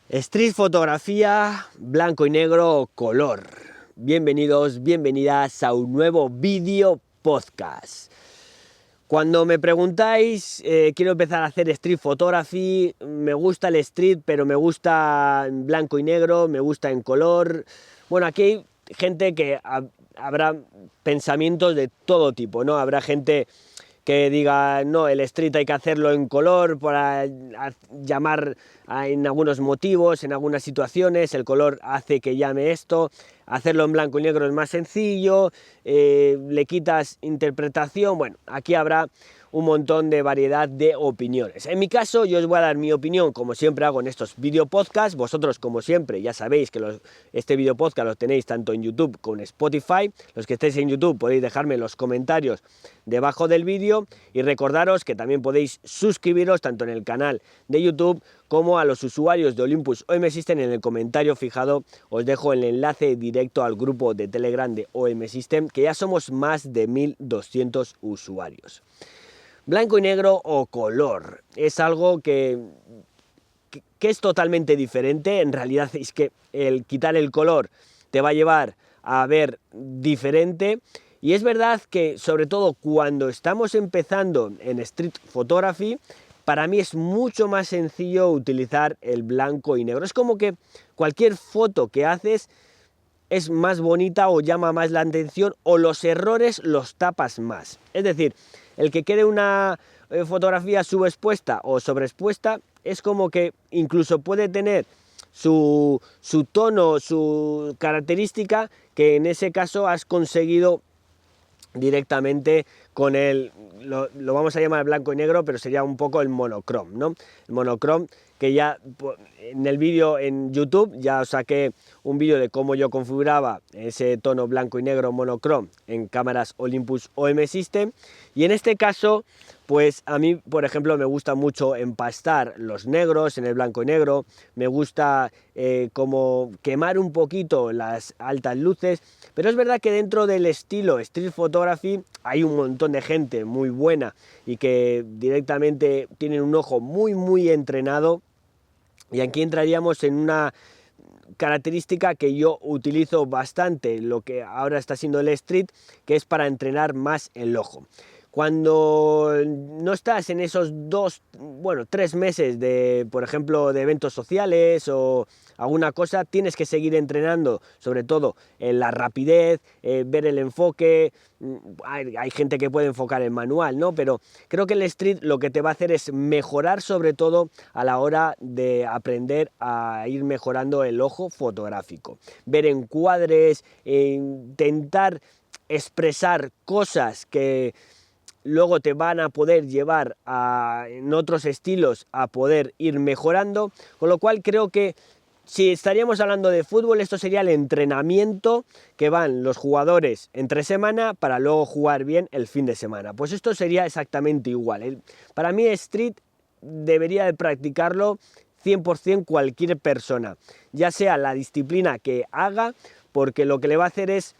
Street fotografía, blanco y negro, color. Bienvenidos, bienvenidas a un nuevo vídeo podcast. Cuando me preguntáis, quiero empezar a hacer street photography, me gusta el street, pero me gusta en blanco y negro, me gusta en color. Bueno, aquí hay gente que habrá pensamientos de todo tipo, ¿no? Habrá gente que diga, no, el street hay que hacerlo en color para llamar en algunos motivos, en algunas situaciones, el color hace que llame esto, hacerlo en blanco y negro es más sencillo, le quitas interpretación, bueno, aquí habrá un montón de variedad de opiniones. En mi caso, yo os voy a dar mi opinión, como siempre hago en estos video podcasts. Vosotros, como siempre, ya sabéis que este video podcast lo tenéis tanto en YouTube como en Spotify. Los que estéis en YouTube podéis dejarme los comentarios debajo del vídeo y recordaros que también podéis suscribiros tanto en el canal de YouTube como a los usuarios de Olympus OM System. En el comentario fijado os dejo el enlace directo al grupo de Telegram de OM System, que ya somos más de 1200 usuarios. Blanco y negro o color es algo que es totalmente diferente. En realidad es que el quitar el color te va a llevar a ver diferente. Y es verdad que, sobre todo cuando estamos empezando en street photography, para mí es mucho más sencillo utilizar el blanco y negro. Es como que cualquier foto que haces es más bonita o llama más la atención, o los errores los tapas más. Es decir, el que quede una fotografía subexpuesta o sobreexpuesta es como que incluso puede tener su tono, su característica, que en ese caso has conseguido directamente con lo vamos a llamar blanco y negro, pero sería un poco el monocrom, ¿no? El monocrom, que ya en el vídeo en YouTube ya os saqué un vídeo de cómo yo configuraba ese tono blanco y negro monocrom en cámaras Olympus OM System. Y en este caso, pues a mí, por ejemplo, me gusta mucho empastar los negros en el blanco y negro, me gusta como quemar un poquito las altas luces, pero es verdad que dentro del estilo street photography hay un montón de gente muy buena y que directamente tienen un ojo muy entrenado, y aquí entraríamos en una característica que yo utilizo bastante, lo que ahora está siendo el street, que es para entrenar más el ojo. Cuando no estás en esos 3 meses de, por ejemplo, de eventos sociales o alguna cosa, tienes que seguir entrenando, sobre todo en la rapidez, ver el enfoque. Hay gente que puede enfocar en manual, ¿no? Pero creo que el street lo que te va a hacer es mejorar, sobre todo a la hora de aprender a ir mejorando el ojo fotográfico. Ver encuadres, intentar expresar cosas que luego te van a poder llevar en otros estilos a poder ir mejorando, con lo cual creo que si estaríamos hablando de fútbol, esto sería el entrenamiento que van los jugadores entre semana para luego jugar bien el fin de semana. Pues esto sería exactamente igual. Para mí street debería de practicarlo 100% cualquier persona, ya sea la disciplina que haga, porque lo que le va a hacer es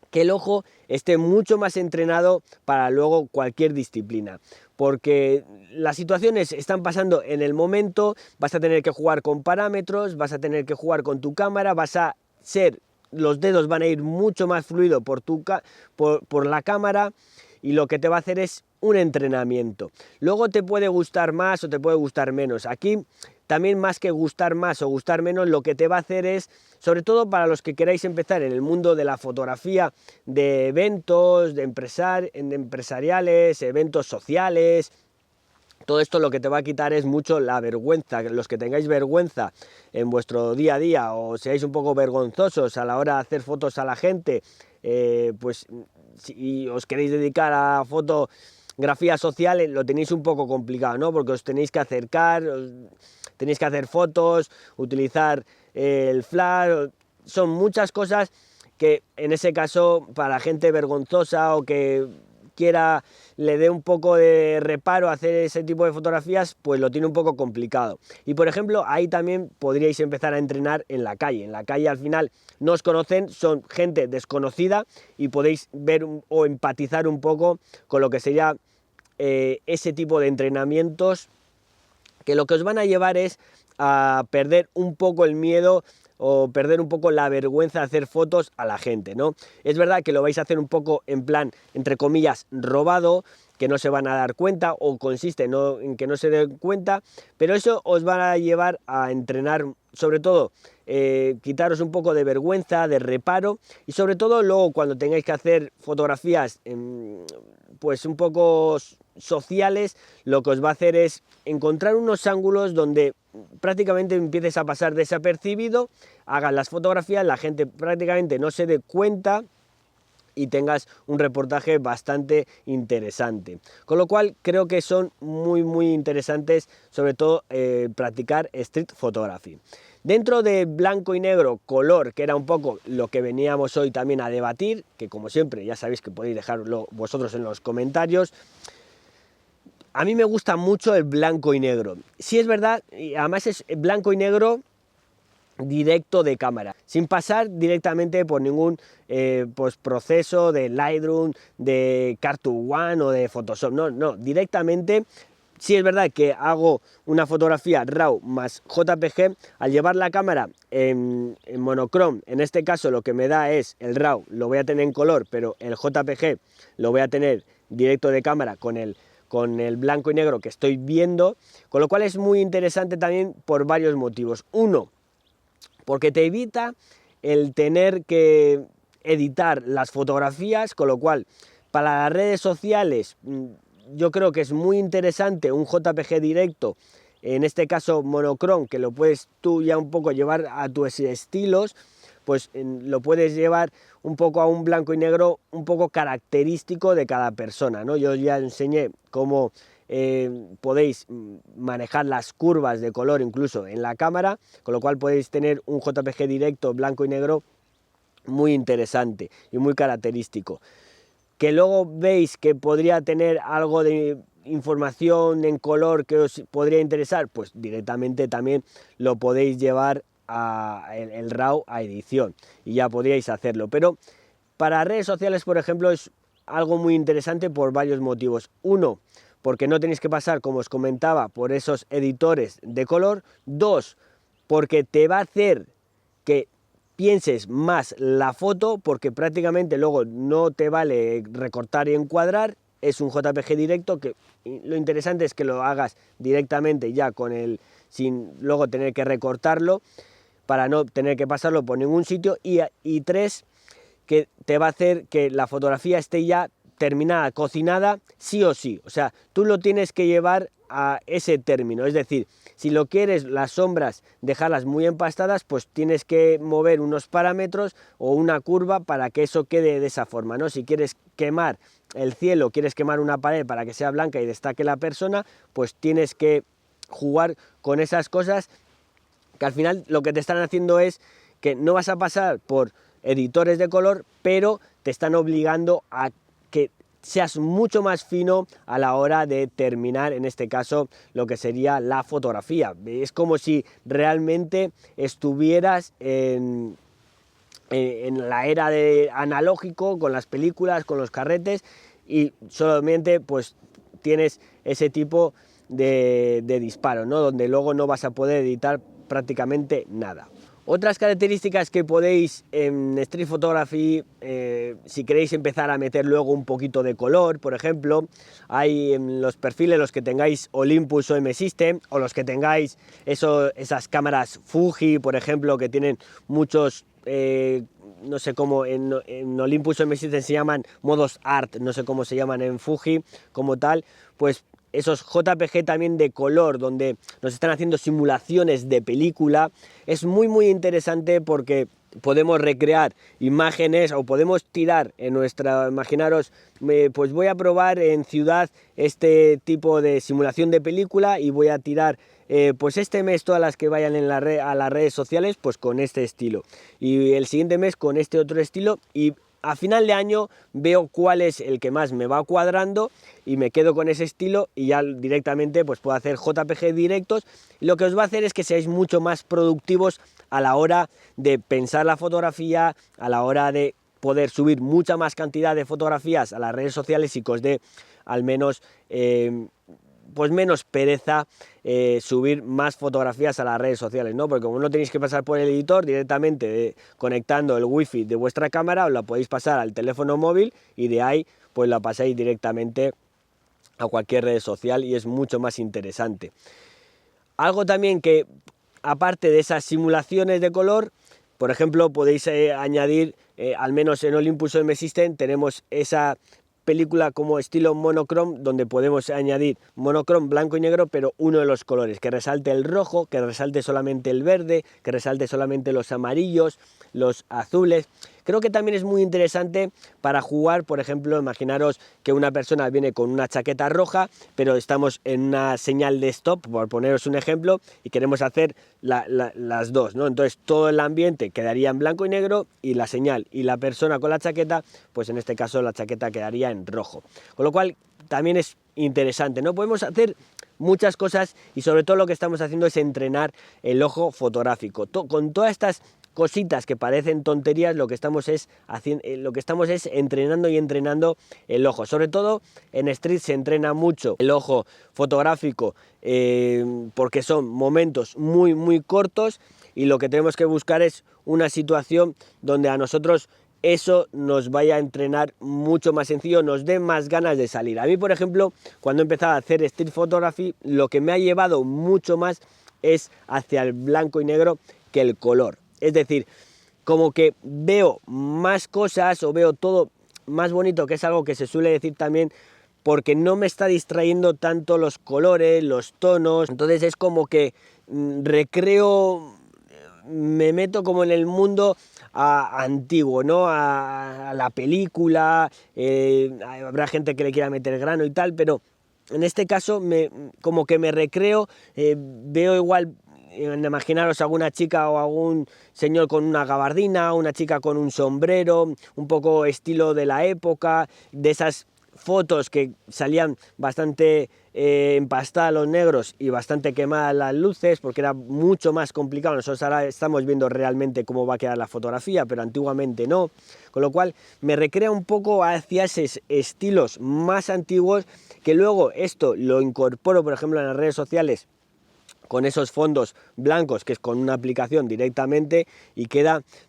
que el ojo esté mucho más entrenado para luego cualquier disciplina, porque las situaciones están pasando en el momento, vas a tener que jugar con parámetros, vas a tener que jugar con tu cámara, los dedos van a ir mucho más fluido por la cámara, y lo que te va a hacer es un entrenamiento. Luego te puede gustar más o te puede gustar menos. Aquí también, más que gustar más o gustar menos, lo que te va a hacer es, sobre todo para los que queráis empezar en el mundo de la fotografía, de eventos, de empresariales, eventos sociales, todo esto lo que te va a quitar es mucho la vergüenza. Los que tengáis vergüenza en vuestro día a día o seáis un poco vergonzosos a la hora de hacer fotos a la gente, pues si os queréis dedicar a fotografía social, lo tenéis un poco complicado, ¿no? Porque os tenéis que acercar, tenéis que hacer fotos, utilizar el flash, son muchas cosas que en ese caso para gente vergonzosa o que le dé un poco de reparo a hacer ese tipo de fotografías, pues lo tiene un poco complicado. Y por ejemplo, ahí también podríais empezar a entrenar en la calle. En la calle al final no os conocen, son gente desconocida, y podéis ver o empatizar un poco con lo que sería ese tipo de entrenamientos, que lo que os van a llevar es a perder un poco el miedo o perder un poco la vergüenza de hacer fotos a la gente, ¿no? Es verdad que lo vais a hacer un poco en plan, entre comillas, robado, que no se van a dar cuenta, o consiste en que no se den cuenta, pero eso os va a llevar a entrenar, sobre todo, quitaros un poco de vergüenza, de reparo, y sobre todo luego cuando tengáis que hacer fotografías pues un poco sociales, lo que os va a hacer es encontrar unos ángulos donde prácticamente empieces a pasar desapercibido, hagas las fotografías, la gente prácticamente no se dé cuenta y tengas un reportaje bastante interesante. Con lo cual creo que son muy interesantes, sobre todo practicar street photography. Dentro de blanco y negro, color, que era un poco lo que veníamos hoy también a debatir, que como siempre ya sabéis que podéis dejarlo vosotros en los comentarios. A mí me gusta mucho el blanco y negro. Sí es verdad, y además es blanco y negro directo de cámara, sin pasar directamente por ningún pues proceso de Lightroom, de Cartoon One o de Photoshop. No, directamente. Sí es verdad que hago una fotografía RAW más JPG, al llevar la cámara en monochrome, en este caso lo que me da es el RAW, lo voy a tener en color, pero el JPG lo voy a tener directo de cámara con el blanco y negro que estoy viendo, con lo cual es muy interesante también por varios motivos. Uno, porque te evita el tener que editar las fotografías, con lo cual para las redes sociales yo creo que es muy interesante un JPG directo, en este caso monochrome, que lo puedes tú ya un poco llevar a tus estilos, pues lo puedes llevar un poco a un blanco y negro un poco característico de cada persona, ¿no? Yo ya enseñé cómo podéis manejar las curvas de color incluso en la cámara, con lo cual podéis tener un JPG directo blanco y negro muy interesante y muy característico. Que luego veis que podría tener algo de información en color que os podría interesar, pues directamente también lo podéis llevar a el RAW a edición y ya podríais hacerlo. Pero para redes sociales, por ejemplo, es algo muy interesante por varios motivos. Uno, porque no tenéis que pasar, como os comentaba, por esos editores de color. Dos, porque te va a hacer que pienses más la foto, porque prácticamente luego no te vale recortar y encuadrar, es un JPG directo, que lo interesante es que lo hagas directamente ya con el, sin luego tener que recortarlo, para no tener que pasarlo por ningún sitio. Y tres, que te va a hacer que la fotografía esté ya terminada, cocinada, sí o sí. O sea, tú lo tienes que llevar a ese término, es decir, si lo quieres las sombras dejarlas muy empastadas, pues tienes que mover unos parámetros o una curva para que eso quede de esa forma, ¿no? Si quieres quemar el cielo, quieres quemar una pared para que sea blanca y destaque la persona, pues tienes que jugar con esas cosas que al final lo que te están haciendo es que no vas a pasar por editores de color, pero te están obligando a que seas mucho más fino a la hora de terminar, en este caso, lo que sería la fotografía. Es como si realmente estuvieras en la era de analógico, con las películas, con los carretes, y solamente pues tienes ese tipo de disparo, ¿no? Donde luego no vas a poder editar prácticamente nada. Otras características que podéis en Street Photography, si queréis empezar a meter luego un poquito de color, por ejemplo, hay en los perfiles, los que tengáis Olympus o M-System, o los que tengáis esas cámaras Fuji, por ejemplo, que tienen muchos, no sé cómo, en Olympus o M-System se llaman modos art, no sé cómo se llaman en Fuji como tal, pues esos JPG también de color, donde nos están haciendo simulaciones de película, es muy interesante porque podemos recrear imágenes o podemos tirar en nuestra, imaginaros, pues voy a probar en ciudad este tipo de simulación de película y voy a tirar pues este mes todas las que vayan en a las redes sociales pues con este estilo, y el siguiente mes con este otro estilo, y a final de año veo cuál es el que más me va cuadrando y me quedo con ese estilo, y ya directamente pues puedo hacer JPG directos, y lo que os va a hacer es que seáis mucho más productivos a la hora de pensar la fotografía, a la hora de poder subir mucha más cantidad de fotografías a las redes sociales y que os dé al menos pues menos pereza subir más fotografías a las redes sociales, ¿no? Porque como no tenéis que pasar por el editor, directamente conectando el wifi de vuestra cámara, os la podéis pasar al teléfono móvil y de ahí pues la pasáis directamente a cualquier red social y es mucho más interesante. Algo también que, aparte de esas simulaciones de color, por ejemplo, podéis añadir, al menos en Olympus o M-System, tenemos esa película como estilo monochrome, donde podemos añadir monochrome blanco y negro, pero uno de los colores, que resalte el rojo, que resalte solamente el verde, que resalte solamente los amarillos, los azules. Creo que también es muy interesante para jugar, por ejemplo, imaginaros que una persona viene con una chaqueta roja, pero estamos en una señal de stop, por poneros un ejemplo, y queremos hacer las dos, ¿no? Entonces todo el ambiente quedaría en blanco y negro y la señal y la persona con la chaqueta, pues en este caso la chaqueta quedaría en rojo. Con lo cual también es interesante, ¿no? Podemos hacer muchas cosas y sobre todo lo que estamos haciendo es entrenar el ojo fotográfico. Con todas estas cositas que parecen tonterías, lo que estamos es entrenando y entrenando el ojo. Sobre todo en street se entrena mucho el ojo fotográfico porque son momentos muy cortos y lo que tenemos que buscar es una situación donde a nosotros eso nos vaya a entrenar mucho más sencillo, nos dé más ganas de salir. A mí, por ejemplo, cuando he empezado a hacer street photography, lo que me ha llevado mucho más es hacia el blanco y negro que el color. Es decir, como que veo más cosas o veo todo más bonito, que es algo que se suele decir también, porque no me está distrayendo tanto los colores, los tonos. Entonces es como que recreo, me meto como en el mundo antiguo, ¿no? A la película, habrá gente que le quiera meter grano y tal, pero en este caso como que me recreo, veo igual. Imaginaros alguna chica o algún señor con una gabardina, una chica con un sombrero, un poco estilo de la época, de esas fotos que salían bastante empastadas los negros y bastante quemadas las luces, porque era mucho más complicado. Nosotros ahora estamos viendo realmente cómo va a quedar la fotografía, pero antiguamente no, con lo cual me recrea un poco hacia esos estilos más antiguos, que luego esto lo incorporo, por ejemplo, en las redes sociales con esos fondos blancos, que es con una aplicación directamente, y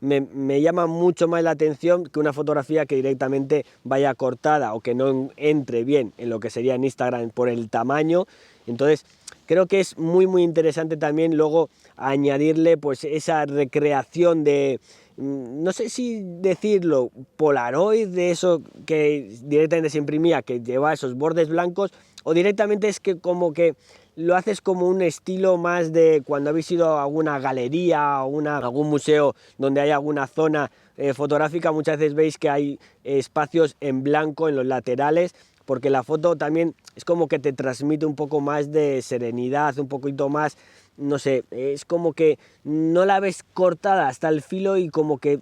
me llama mucho más la atención que una fotografía que directamente vaya cortada o que no entre bien en lo que sería en Instagram por el tamaño. Entonces creo que es muy interesante también luego añadirle pues esa recreación de, no sé si decirlo, Polaroid, de eso que directamente se imprimía, que lleva esos bordes blancos, o directamente es que como que lo haces como un estilo más de cuando habéis ido a alguna galería o algún museo donde hay alguna zona fotográfica. Muchas veces veis que hay espacios en blanco en los laterales, porque la foto también es como que te transmite un poco más de serenidad, un poquito más, no sé, es como que no la ves cortada hasta el filo y como que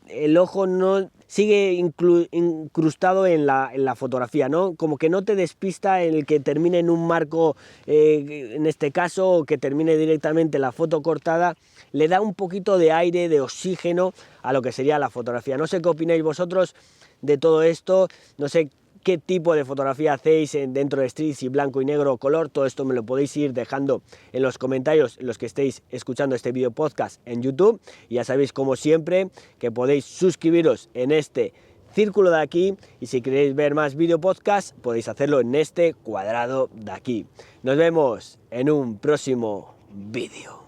el ojo no sigue incrustado en la fotografía, ¿no? Como que no te despista el que termine en un marco, en este caso, o que termine directamente la foto cortada. Le da un poquito de aire, de oxígeno a lo que sería la fotografía. No sé qué opináis vosotros de todo esto, no sé qué tipo de fotografía hacéis dentro de street, si blanco y negro o color. Todo esto me lo podéis ir dejando en los comentarios, en los que estéis escuchando este video podcast en YouTube. Y ya sabéis, como siempre, que podéis suscribiros en este círculo de aquí, y si queréis ver más video podcast podéis hacerlo en este cuadrado de aquí. Nos vemos en un próximo vídeo.